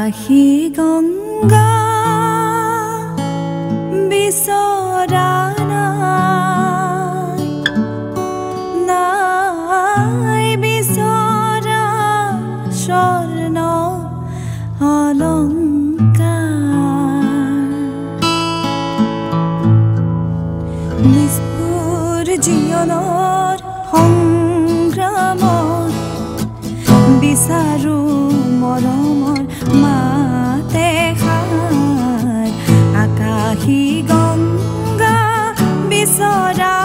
আকাশী গংগা বিচৰা নাই বিচৰা স্বৰ্ণ অলংকাৰ নিষ্ঠুৰ জীৱনৰ সংগ্ৰামত বিচাৰো মৰমৰ মাতে খাৰ আকাশী গংগা বিচৰা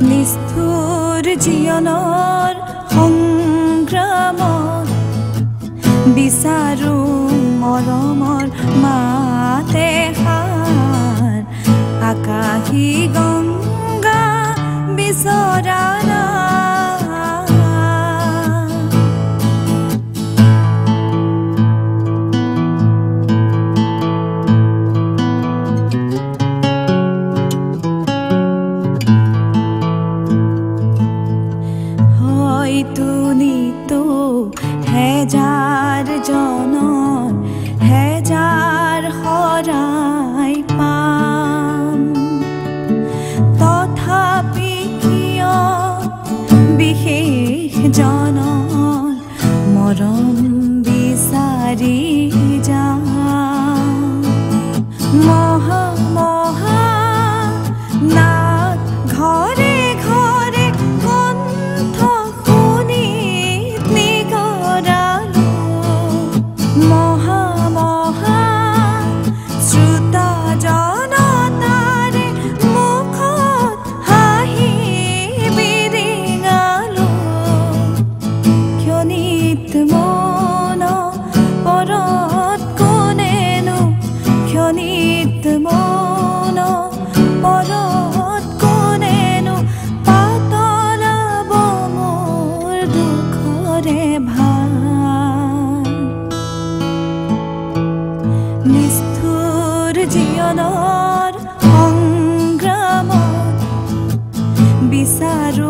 নিষ্ঠুৰ জীৱনৰ সংগ্ৰামত বিচাৰো মৰমৰ মাতে খাৰ আকাশী গংগা বিচৰা হেজাৰ জনৰ হেজাৰ শৰাই পাম তথাপি কিয় বিশেষ জনৰ মৰম বিচাৰি যাম মহা মহা নাট ঘৰে ঘৰে কণ্ঠ শুনি মহা মহা শ্ৰোতা জনতাৰে মুখত হাঁহি বিৰিঙালো ক্ষণিত মন পৰত কোনেনো ক্ষণিত মন পৰত কোনেনো পাতলাব মোৰ দুখৰে ভাৰ নিষ্ঠুৰ জীৱনৰ সংগ্ৰামত বিচাৰো